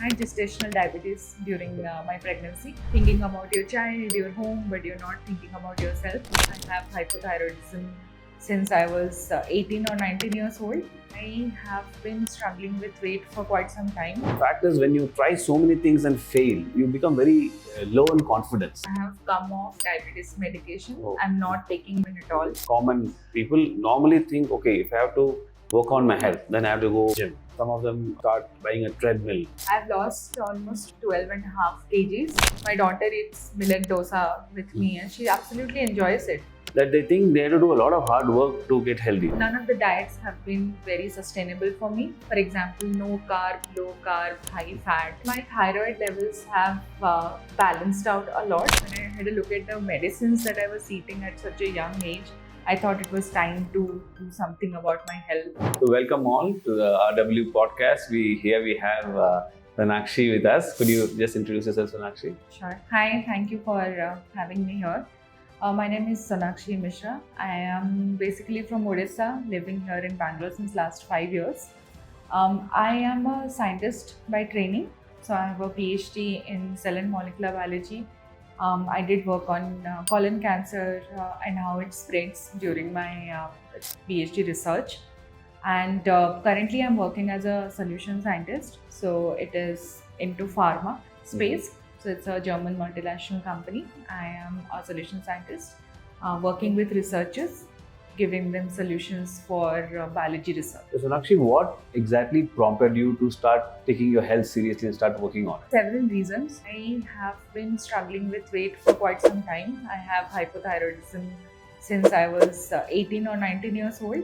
had gestational diabetes during my pregnancy. Thinking about your child, your home, but you're not thinking about yourself. I have hypothyroidism since I was 18 or 19 years old. I have been struggling with weight for quite some time. Fact is, when you try so many things and fail, you become very low in confidence. I have come off diabetes medication. Oh. I'm not taking it at all. Common people normally think, okay, if I have to work on my health, then I have to go gym. Some of them start buying a treadmill. I've lost almost 12 and a half kgs. My daughter eats millet dosa with me and she absolutely enjoys it. That they think they have to do a lot of hard work to get healthy. None of the diets have been very sustainable for me. For example, no carb, low carb, high fat. My thyroid levels have balanced out a lot. When I had a look at the medicines that I was eating at such a young age, I thought it was time to do something about my health. So welcome all to the RW podcast. We have Sonakshi with us. Could you just introduce yourself, Sonakshi? Sure. Hi, thank you for having me here. My name is Sonakshi Mishra. I am basically from Odisha, living here in Bangalore since last 5 years. I am a scientist by training. So I have a PhD in cell and molecular biology. I did work on colon cancer and how it spreads during my PhD research. And currently I'm working as a solution scientist. So it is into pharma space. So it's a German multinational company. I am a solution scientist working with researchers, giving them solutions for biology research. So Sonakshi, what exactly prompted you to start taking your health seriously and start working on it? Several reasons. I have been struggling with weight for quite some time. I have hypothyroidism since I was 18 or 19 years old.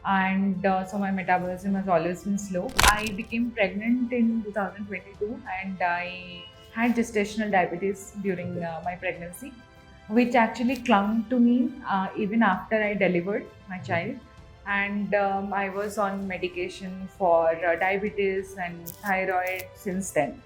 And so my metabolism has always been slow. I became pregnant in 2022 and I had gestational diabetes during my pregnancy, which actually clung to me even after I delivered my child. And I was on medication for diabetes and thyroid since then.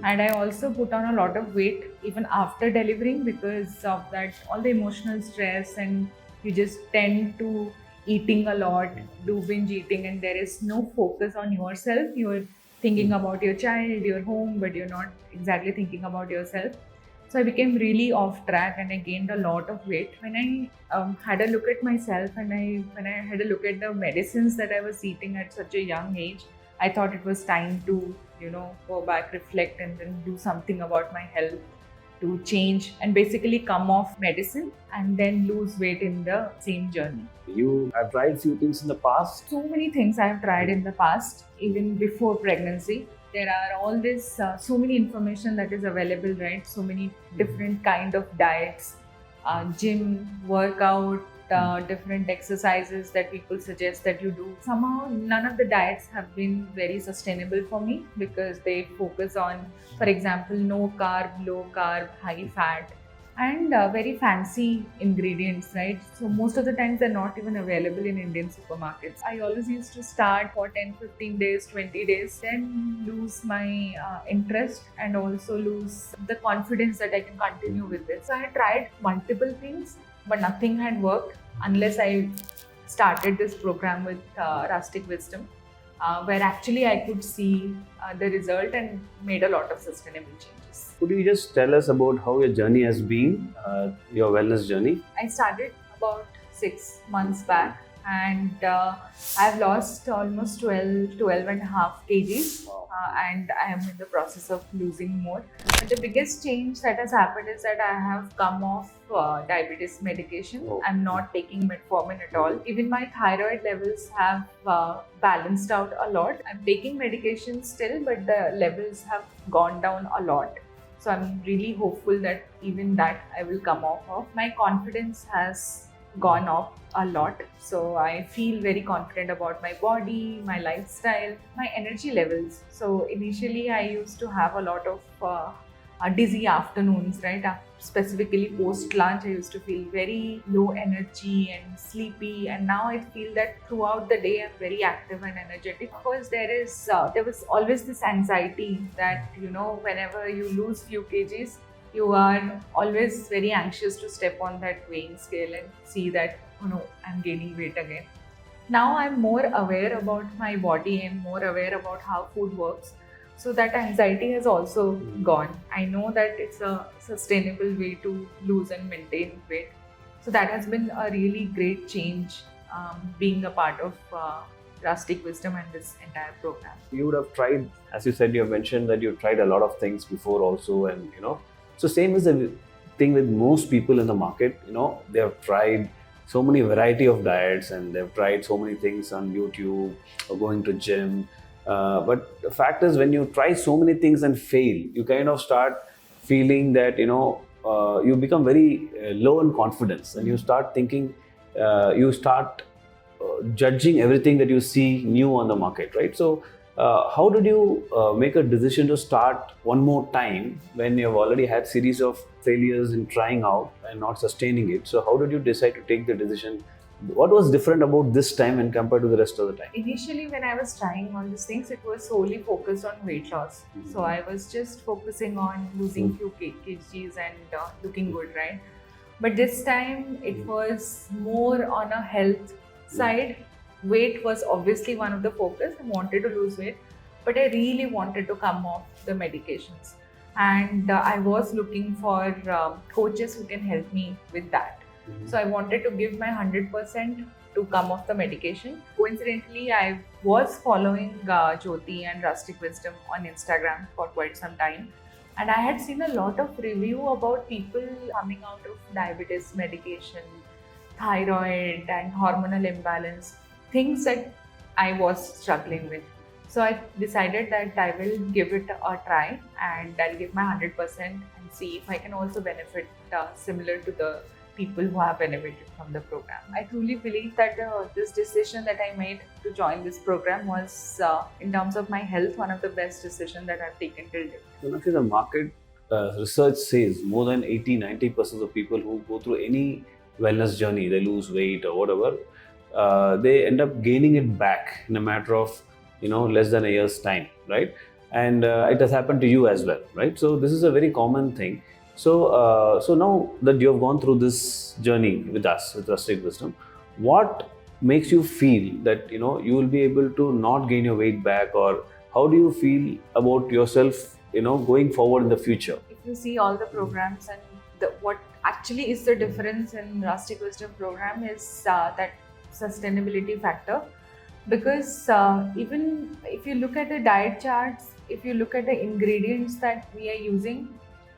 And I also put on a lot of weight even after delivering because of that, all the emotional stress, and you just tend to eating a lot, do binge eating, and there is no focus on yourself. You're thinking about your child, your home, but you're not exactly thinking about yourself. So I became really off track and I gained a lot of weight. When I had a look at myself and when I had a look at the medicines that I was eating at such a young age, I thought it was time to, go back, reflect, and then do something about my health, to change and basically come off medicine and then lose weight in the same journey. You have tried few things in the past. So many things I have tried in the past, even before pregnancy. There are all this, so many information that is available, right? So many different kind of diets, gym, workout, different exercises that people suggest that you do. Somehow, none of the diets have been very sustainable for me because they focus on, for example, no carb, low carb, high fat, and very fancy ingredients, right? So most of the times they're not even available in Indian supermarkets. I always used to start for 10, 15 days, 20 days, then lose my interest and also lose the confidence that I can continue with this. So I had tried multiple things, but nothing had worked unless I started this program with Rustic Wisdom, where actually I could see the result and made a lot of sustainable changes. Could you just tell us about how your journey has been, your wellness journey? I started about 6 months back and I've lost almost 12 and a half kgs and I am in the process of losing more. But the biggest change that has happened is that I have come off diabetes medication. Oh. I'm not taking metformin at all. Even my thyroid levels have balanced out a lot. I'm taking medication still, but the levels have gone down a lot. So I'm really hopeful that even that I will come off of. My confidence has gone up a lot. So I feel very confident about my body, my lifestyle, my energy levels. So initially I used to have a lot of dizzy afternoons, right? Specifically post lunch, I used to feel very low energy and sleepy. And now I feel that throughout the day, I'm very active and energetic. Of course, there was always this anxiety that, whenever you lose few kgs, you are always very anxious to step on that weighing scale and see that, oh no, I'm gaining weight again. Now I'm more aware about my body and more aware about how food works. So that anxiety has also Mm. gone. I know that it's a sustainable way to lose and maintain weight. So that has been a really great change, being a part of Rustic Wisdom and this entire program. You would have tried, as you said, you have mentioned that you've tried a lot of things before also, and so same is the thing with most people in the market. They have tried so many variety of diets, and they've tried so many things on YouTube or going to gym. But the fact is, when you try so many things and fail, you kind of start feeling that you become very low in confidence, and you start thinking, you start judging everything that you see new on the market, right? So, how did you make a decision to start one more time when you've already had series of failures in trying out and not sustaining it? So, how did you decide to take the decision? What was different about this time and compared to the rest of the time? Initially, when I was trying all these things, it was solely focused on weight loss. Mhm. So I was just focusing on losing few kgs and looking good, right? But this time, it was more on a health side. Weight was obviously one of the focus. I wanted to lose weight, but I really wanted to come off the medications. And I was looking for coaches who can help me with that. So I wanted to give my 100% to come off the medication. Coincidentally, I was following Jyoti and Rustic Wisdom on Instagram for quite some time. And I had seen a lot of review about people coming out of diabetes medication, thyroid and hormonal imbalance, things that I was struggling with. So I decided that I will give it a try, and I'll give my 100% and see if I can also benefit similar to the people who have benefited from the program. I truly believe that this decision that I made to join this program was, in terms of my health, one of the best decisions that I've taken till date. So, actually, the market research says more than 80-90% of people who go through any wellness journey, they lose weight or whatever, they end up gaining it back in a matter of less than a year's time, right? And it has happened to you as well, right? So this is a very common thing. So now that you have gone through this journey with us, with Rustic Wisdom, what makes you feel that you will be able to not gain your weight back, or how do you feel about yourself going forward in the future? If you see all the programs, and what actually is the difference in Rustic Wisdom program is that sustainability factor. Because even if you look at the diet charts, if you look at the ingredients that we are using,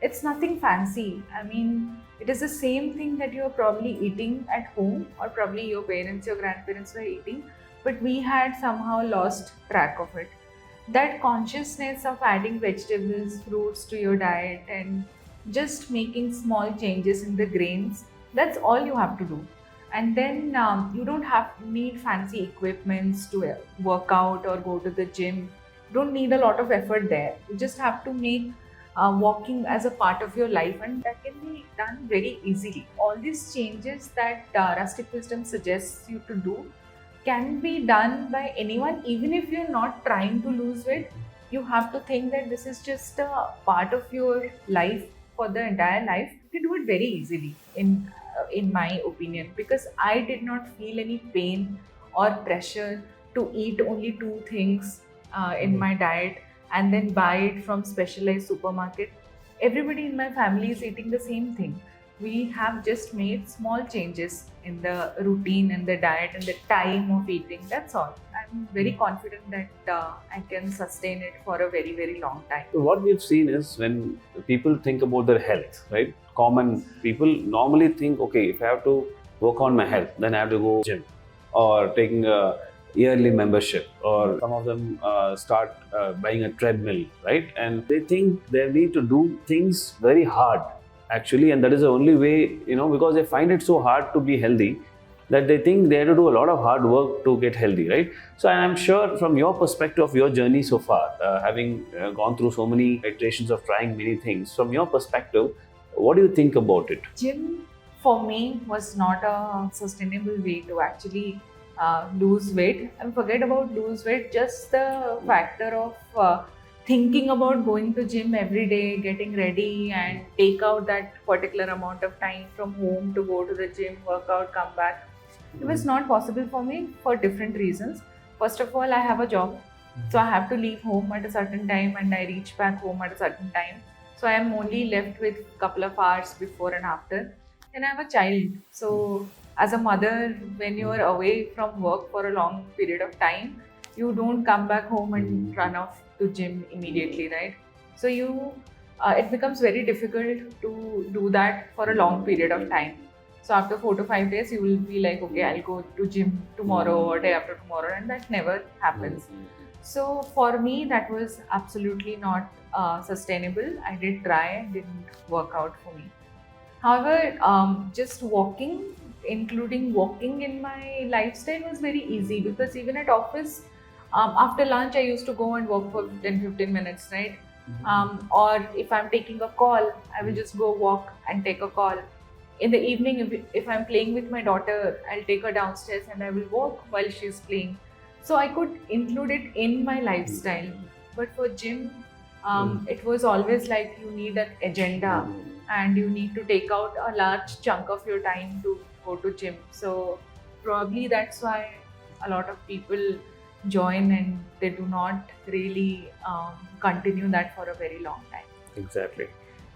it's nothing fancy. I mean, it is the same thing that you're probably eating at home, or probably your parents, your grandparents were eating, but we had somehow lost track of it. That consciousness of adding vegetables, fruits to your diet, and just making small changes in the grains, that's all you have to do. And then you don't need fancy equipments to work out or go to the gym. You don't need a lot of effort there. You just have to make walking as a part of your life, and that can be done very easily. All these changes that Rustic Wisdom suggests you to do can be done by anyone, even if you're not trying to lose weight. You have to think that this is just a part of your life for the entire life. You can do it very easily, in my opinion, because I did not feel any pain or pressure to eat only two things in my diet and then buy it from specialized supermarket. Everybody in my family is eating the same thing. We have just made small changes in the routine and the diet and the time of eating. That's all. I'm very confident that I can sustain it for a very, very long time. So what we've seen is, when people think about their health, right? Common people normally think, okay, if I have to work on my health, then I have to go gym or taking a yearly membership, or some of them start buying a treadmill, right? And they think they need to do things very hard, actually, and that is the only way, because they find it so hard to be healthy, that they think they have to do a lot of hard work to get healthy, right? So I'm sure from your perspective of your journey so far, having gone through so many iterations of trying many things, from your perspective, what do you think about it? Gym for me was not a sustainable way to actually lose weight. And forget about lose weight, just the factor of thinking about going to gym every day, getting ready and take out that particular amount of time from home to go to the gym, work out, come back. It was not possible for me for different reasons. First of all, I have a job. So I have to leave home at a certain time and I reach back home at a certain time. So I am only left with a couple of hours before and after. And I have a child. So as a mother, when you are away from work for a long period of time, you don't come back home and run off to gym immediately, right? So it becomes very difficult to do that for a long period of time. So after 4 to 5 days, you will be like, okay, I'll go to gym tomorrow or day after tomorrow, and that never happens. So for me, that was absolutely not sustainable. I did try, didn't work out for me. However, just walking, including walking in my lifestyle, was very easy because even at office, after lunch, I used to go and walk for 10-15 minutes, right? Or if I'm taking a call, I will just go walk and take a call. In the evening, if I'm playing with my daughter, I'll take her downstairs and I will walk while she's playing. So I could include it in my lifestyle. But for gym, it was always like you need an agenda and you need to take out a large chunk of your time to go to gym. So probably that's why a lot of people join and they do not really continue that for a very long time. Exactly.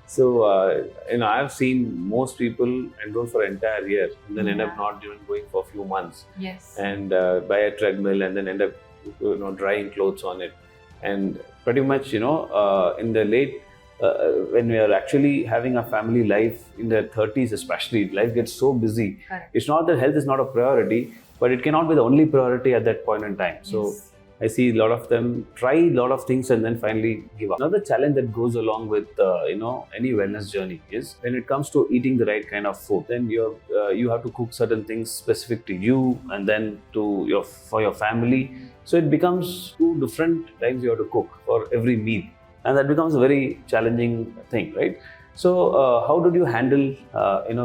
So, I've seen most people enroll for an entire year and then end up not even going for a few months. Yes. And buy a treadmill and then end up, drying clothes on it. And pretty much, in the late, when we are actually having a family life in their 30s especially, life gets so busy. Correct. It's not that health is not a priority, but it cannot be the only priority at that point in time. So, Yes. I see a lot of them try a lot of things and then finally give up. Another challenge that goes along with any wellness journey is when it comes to eating the right kind of food. Then you have to cook certain things specific to you and then for your family. So it becomes 2 different times you have to cook for every meal, and that becomes a very challenging thing, right? So how did you handle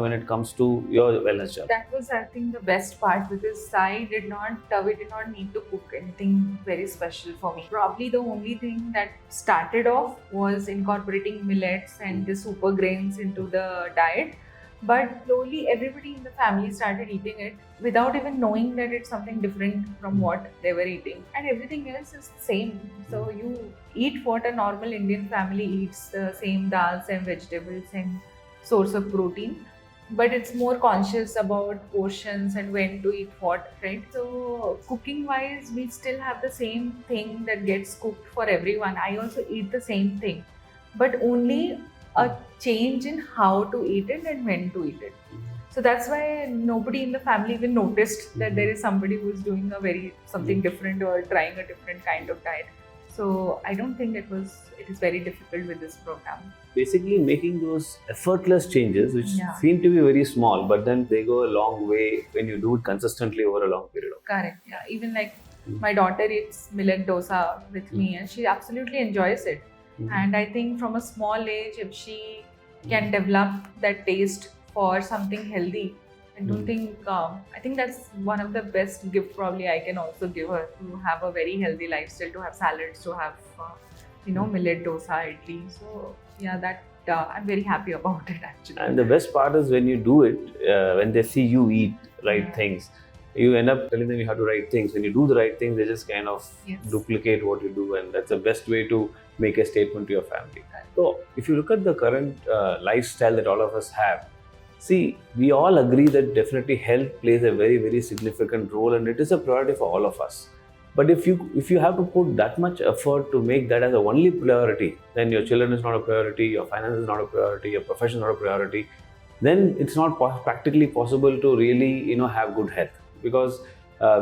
when it comes to your wellness journey? That was, I think, the best part because we did not need to cook anything very special for me. Probably the only thing that started off was incorporating millets and the super grains into the diet. But slowly everybody in the family started eating it without even knowing that it's something different from what they were eating. And everything else is the same. So you eat what a normal Indian family eats, the same dal, same vegetables, same source of protein. But it's more conscious about portions and when to eat what, right? So cooking wise, we still have the same thing that gets cooked for everyone. I also eat the same thing, but only a change in how to eat it and when to eat it. So that's why nobody in the family even noticed that there is somebody who's doing something different or trying a different kind of diet. So I don't think it is very difficult with this program. Basically making those effortless changes which Yeah. seem to be very small, but then they go a long way when you do it consistently over a long period of time. Correct. Yeah. Even like my daughter eats millet dosa with me and she absolutely enjoys it. And I think from a small age, if she can develop that taste for something healthy, I don't think, I think that's one of the best gift probably I can also give her, to have a very healthy lifestyle, to have salads, to have, millet dosa, idli. So yeah, that I'm very happy about it actually. And the best part is when you do it, when they see you eat right things, you end up telling them you have to right things. When you do the right things, they just kind of duplicate what you do, and that's the best way to make a statement to your family. So if you look at the current lifestyle that all of us have, see, we all agree that definitely health plays a very, very significant role and it is a priority for all of us. But if you have to put that much effort to make that as a only priority, then your children is not a priority, your finance is not a priority, your profession is not a priority, then it's not practically possible to really have good health, because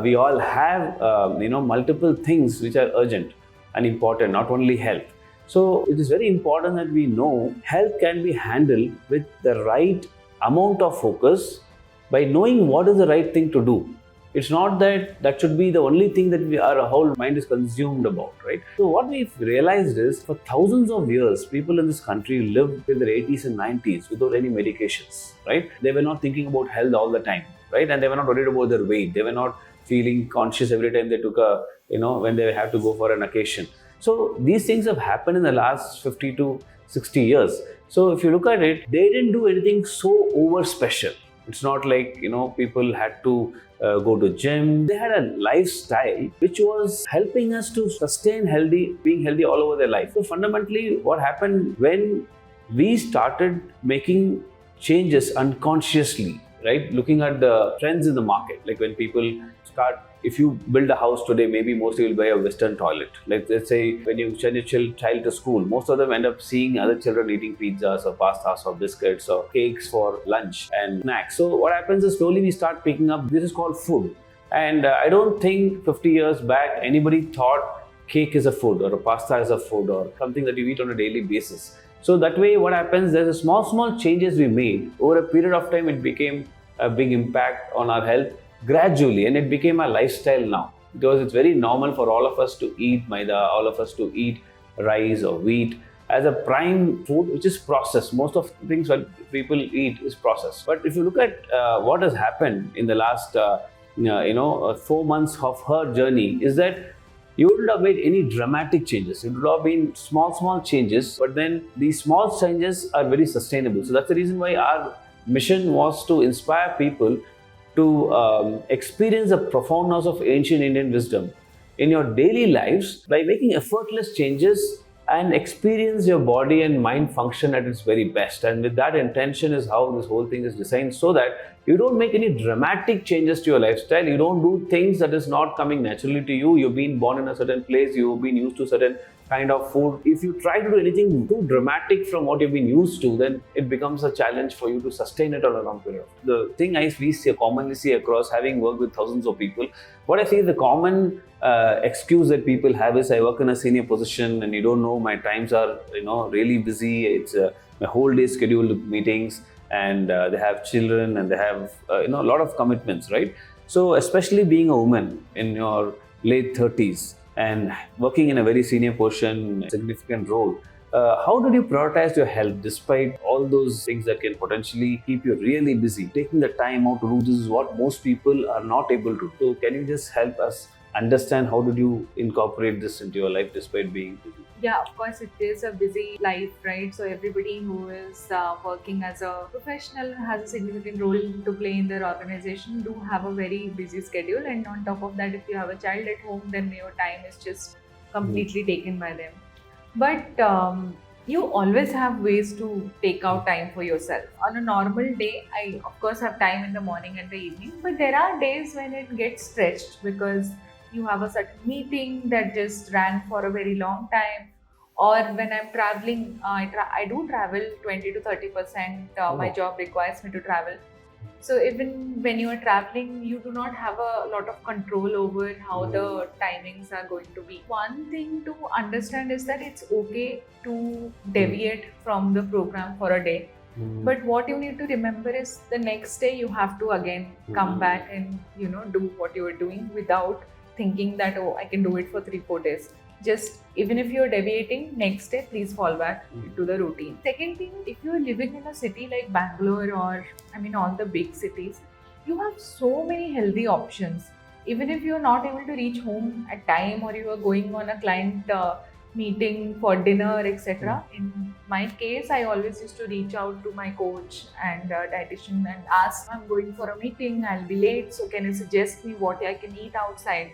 we all have multiple things which are urgent and important, not only health. So it is very important that we know health can be handled with the right amount of focus by knowing what is the right thing to do. It's not that should be the only thing that our whole mind is consumed about, right? So what we've realized is, for thousands of years, people in this country lived in their 80s and 90s without any medications, right? They were not thinking about health all the time, right? And they were not worried about their weight. They were not feeling conscious every time they took when they have to go for an occasion. So these things have happened in the last 50 to 60 years. So if you look at it, they didn't do anything so over special. It's not like, people had to go to gym. They had a lifestyle which was helping us to sustain healthy, being healthy all over their life. So fundamentally, what happened when we started making changes unconsciously, right? Looking at the trends in the market, like when people start, if you build a house today, maybe mostly will buy a Western toilet. Like let's say when you send your child to school, most of them end up seeing other children eating pizzas or pastas or biscuits or cakes for lunch and snacks. So what happens is slowly we start picking up, this is called food. And I don't think 50 years back anybody thought cake is a food or a pasta is a food or something that you eat on a daily basis. So that way what happens, there's a small changes we made. Over a period of time, it became a big impact on our health gradually, and it became a lifestyle now, because it's very normal for all of us to eat maida, all of us to eat rice or wheat as a prime food, which is processed. Most of the things that people eat is processed. But if you look at what has happened in the last 4 months of her journey, is that you wouldn't have made any dramatic changes. It would have been small changes, but then these small changes are very sustainable. So that's the reason why our mission was to inspire people to experience the profoundness of ancient Indian wisdom in your daily lives by making effortless changes and experience your body and mind function at its very best. And with that intention is how this whole thing is designed, so that you don't make any dramatic changes to your lifestyle. You don't do things that is not coming naturally to you. You've been born in a certain place, you've been used to certain kind of food. If you try to do anything too dramatic from what you've been used to, then it becomes a challenge for you to sustain it on a long period. The thing we commonly see across, having worked with thousands of people, what I see, the common excuse that people have is, I work in a senior position and you don't know, my times are really busy. It's my whole day scheduled with meetings, and they have children and they have a lot of commitments, right? So especially being a woman in your late 30s and working in a very senior position, significant role, how did you prioritize your health despite all those things that can potentially keep you really busy? Taking the time out to do this is what most people are not able to do. So can you just help us understand how did you incorporate this into your life despite being busy? Yeah, of course, it is a busy life, right? So everybody who is working as a professional has a significant role to play in their organization, do have a very busy schedule. And on top of that, if you have a child at home, then your time is just completely taken by them. But you always have ways to take out time for yourself. On a normal day, I of course have time in the morning and the evening, but there are days when it gets stretched because you have a certain meeting that just ran for a very long time, or when I'm traveling, I do travel 20 to 30%. My job requires me to travel. So even when you are traveling, you do not have a lot of control over how the timings are going to be. One thing to understand is that it's okay to deviate from the program for a day. But what you need to remember is the next day you have to again come back and do what you are doing without thinking that, oh, I can do it for 3-4 days. Just even if you're deviating, next day please fall back to the routine. Second thing, if you're living in a city like Bangalore or all the big cities, you have so many healthy options. Even if you're not able to reach home at time, or you are going on a client meeting for dinner, etc. In my case, I always used to reach out to my coach and dietitian and ask, I'm going for a meeting, I'll be late, so can you suggest me what I can eat outside?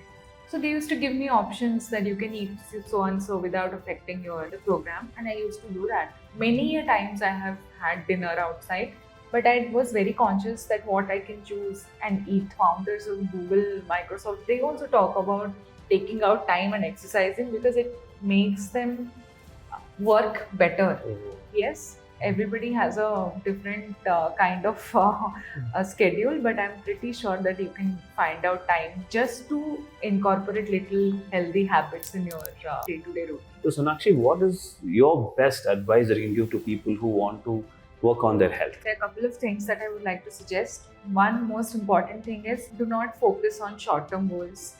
So they used to give me options that you can eat so and so without affecting the program, and I used to do that. Many a times I have had dinner outside, but I was very conscious that what I can choose and eat. Founders of Google, Microsoft, they also talk about taking out time and exercising because it makes them work better. Yes, everybody has a different kind of schedule, but I'm pretty sure that you can find out time just to incorporate little healthy habits in your day-to-day routine. So Sonakshi, what is your best advice that you can give to people who want to work on their health? There are a couple of things that I would like to suggest. One most important thing is, do not focus on short-term goals.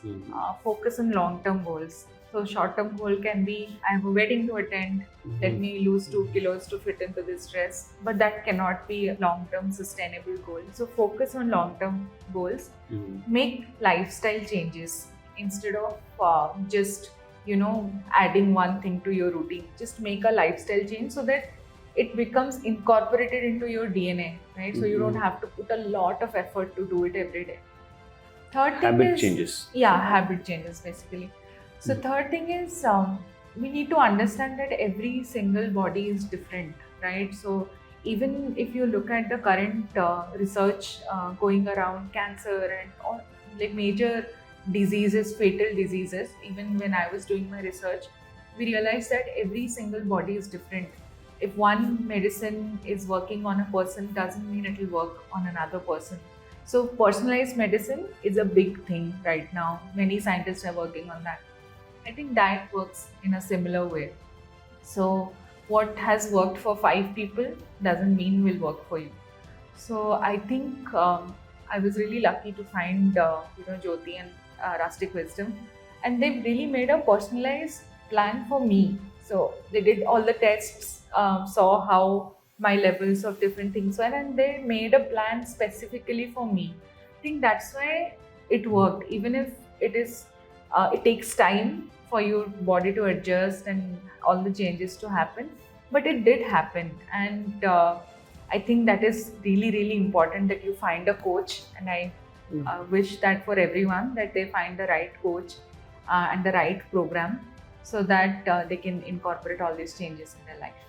Focus on long-term goals. So short-term goal can be, I have a wedding to attend, let me lose 2 kilos to fit into this dress. But that cannot be a long-term sustainable goal. So focus on long-term goals. Make lifestyle changes instead of just adding one thing to your routine. Just make a lifestyle change so that it becomes incorporated into your DNA, right? So you don't Mhm. have to put a lot of effort to do it every day. Third thing Habit is, changes. yeah, habit changes basically. So Mm. third thing is, we need to understand that every single body is different, right? So even if you look at the current research going around cancer and all like major diseases, fatal diseases, even when I was doing my research, we realized that every single body is different. If one medicine is working on a person, doesn't mean it will work on another person. So personalized medicine is a big thing right now. Many scientists are working on that. I think diet works in a similar way. So what has worked for 5 people doesn't mean will work for you. So I think I was really lucky to find Jyoti and Rustic Wisdom, and they've really made a personalized plan for me. So they did all the tests, saw how my levels of different things were, and they made a plan specifically for me. I think that's why it worked, even if it takes time for your body to adjust and all the changes to happen, but it did happen, and I think that is really, really important that you find a coach, and I wish that for everyone that they find the right coach and the right program so that they can incorporate all these changes in their life.